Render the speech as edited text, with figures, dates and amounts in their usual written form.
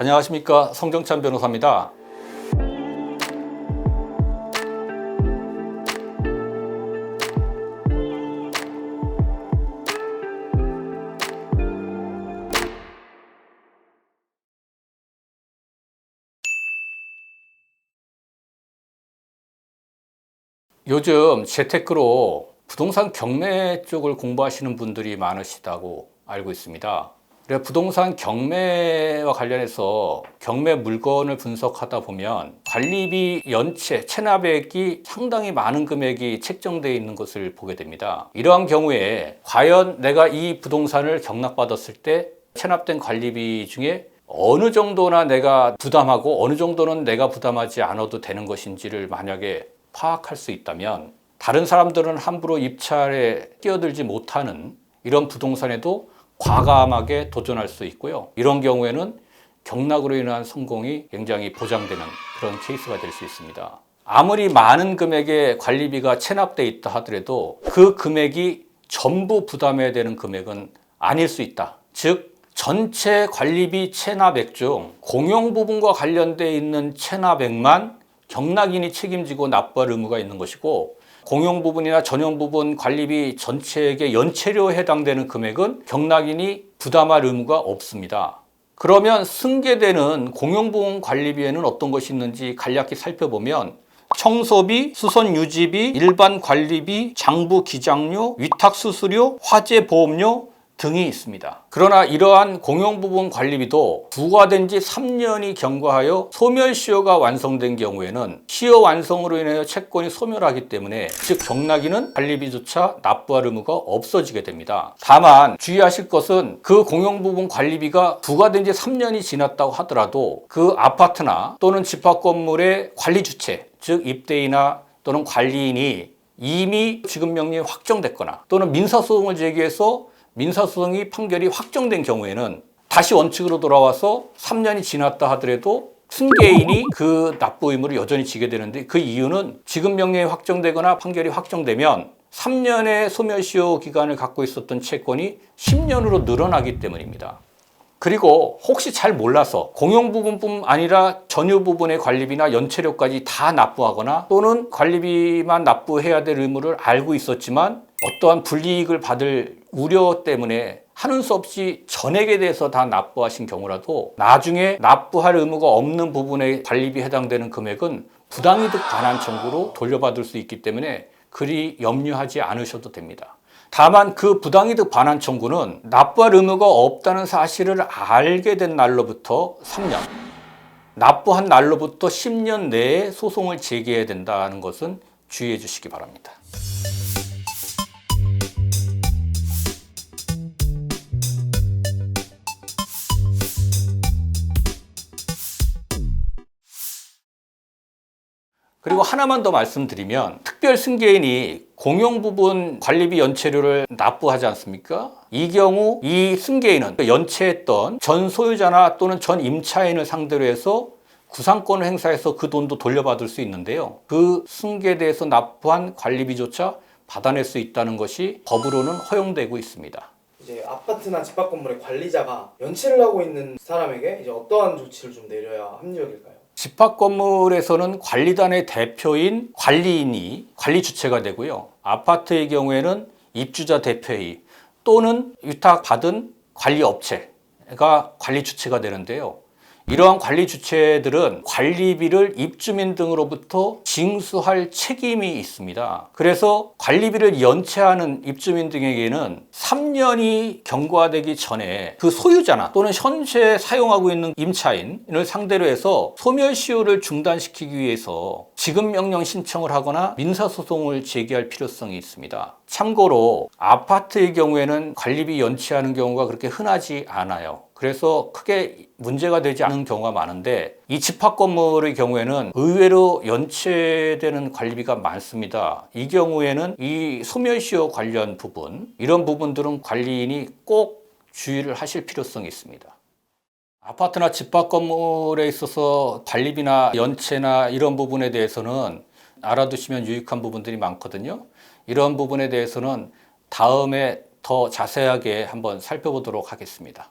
안녕하십니까, 성정찬 변호사입니다. 요즘 재테크로 부동산 경매 쪽을 공부하시는 분들이 많으시다고 알고 있습니다. 그래서 부동산 경매와 관련해서 경매 물건을 분석하다 보면 관리비 연체, 체납액이 상당히 많은 금액이 책정되어 있는 것을 보게 됩니다. 이러한 경우에 과연 내가 이 부동산을 경락받았을 때 체납된 관리비 중에 어느 정도나 내가 부담하고 어느 정도는 내가 부담하지 않아도 되는 것인지를 만약에 파악할 수 있다면 다른 사람들은 함부로 입찰에 끼어들지 못하는 이런 부동산에도 과감하게 도전할 수 있고요. 이런 경우에는 경락으로 인한 성공이 굉장히 보장되는 그런 케이스가 될 수 있습니다. 아무리 많은 금액의 관리비가 체납돼 있다 하더라도 그 금액이 전부 부담해야 되는 금액은 아닐 수 있다. 즉 전체 관리비 체납액 중 공용 부분과 관련돼 있는 체납액만 경락인이 책임지고 납부할 의무가 있는 것이고, 공용 부분이나 전용 부분 관리비 전체액의 연체료에 해당되는 금액은 경락인이 부담할 의무가 없습니다. 그러면 승계되는 공용 부분 관리비에는 어떤 것이 있는지 간략히 살펴보면 청소비, 수선 유지비, 일반 관리비, 장부 기장료, 위탁 수수료, 화재 보험료 등이 있습니다. 그러나 이러한 공용 부분 관리비도 부과된 지 3년이 경과하여 소멸시효가 완성된 경우에는 시효 완성으로 인하여 채권이 소멸하기 때문에 즉 경락인은 관리비조차 납부할 의무가 없어지게 됩니다. 다만 주의하실 것은 그 공용 부분 관리비가 부과된 지 3년이 지났다고 하더라도 그 아파트나 또는 집합 건물의 관리 주체, 즉 입대인이나 또는 관리인이 이미 지급 명령이 확정됐거나 또는 민사소송을 제기해서 민사소송이 판결이 확정된 경우에는 다시 원칙으로 돌아와서 3년이 지났다 하더라도 승계인이 그 납부 의무를 여전히 지게 되는데, 그 이유는 지급 명령이 확정되거나 판결이 확정되면 3년의 소멸시효 기간을 갖고 있었던 채권이 10년으로 늘어나기 때문입니다. 그리고 혹시 잘 몰라서 공용 부분뿐 아니라 전유 부분의 관리비나 연체료까지 다 납부하거나 또는 관리비만 납부해야 될 의무를 알고 있었지만 어떠한 불이익을 받을 우려 때문에 하는 수 없이 전액에 대해서 다 납부하신 경우라도 나중에 납부할 의무가 없는 부분에 관리비 해당되는 금액은 부당이득 반환 청구로 돌려받을 수 있기 때문에 그리 염려하지 않으셔도 됩니다. 다만 그 부당이득 반환 청구는 납부할 의무가 없다는 사실을 알게 된 날로부터 3년, 납부한 날로부터 10년 내에 소송을 제기해야 된다는 것은 주의해 주시기 바랍니다. 그리고 하나만 더 말씀드리면 특별 승계인이 공용 부분 관리비 연체료를 납부하지 않습니까? 이 경우 이 승계인은 연체했던 전 소유자나 또는 전 임차인을 상대로 해서 구상권을 행사해서 그 돈도 돌려받을 수 있는데요. 그 승계대에서 납부한 관리비조차 받아낼 수 있다는 것이 법으로는 허용되고 있습니다. 이제 아파트나 집합 건물의 관리자가 연체를 하고 있는 사람에게 이제 어떠한 조치를 좀 내려야 합리적일까요? 집합 건물에서는 관리단의 대표인 관리인이 관리 주체가 되고요. 아파트의 경우에는 입주자 대표의 또는 위탁받은 관리업체가 관리 주체가 되는데요. 이러한 관리 주체들은 관리비를 입주민 등으로부터 징수할 책임이 있습니다. 그래서 관리비를 연체하는 입주민 등에게는 3년이 경과되기 전에 그 소유자나 또는 현재 사용하고 있는 임차인을 상대로 해서 소멸시효를 중단시키기 위해서 지급명령 신청을 하거나 민사소송을 제기할 필요성이 있습니다. 참고로 아파트의 경우에는 관리비 연체하는 경우가 그렇게 흔하지 않아요. 그래서 크게 문제가 되지 않는 경우가 많은데 이 집합 건물의 경우에는 의외로 연체되는 관리비가 많습니다. 이 경우에는 이 소멸시효 관련 부분, 이런 부분들은 관리인이 꼭 주의를 하실 필요성이 있습니다. 아파트나 집합 건물에 있어서 관리비나 연체나 이런 부분에 대해서는 알아두시면 유익한 부분들이 많거든요. 이런 부분에 대해서는 다음에 더 자세하게 한번 살펴보도록 하겠습니다.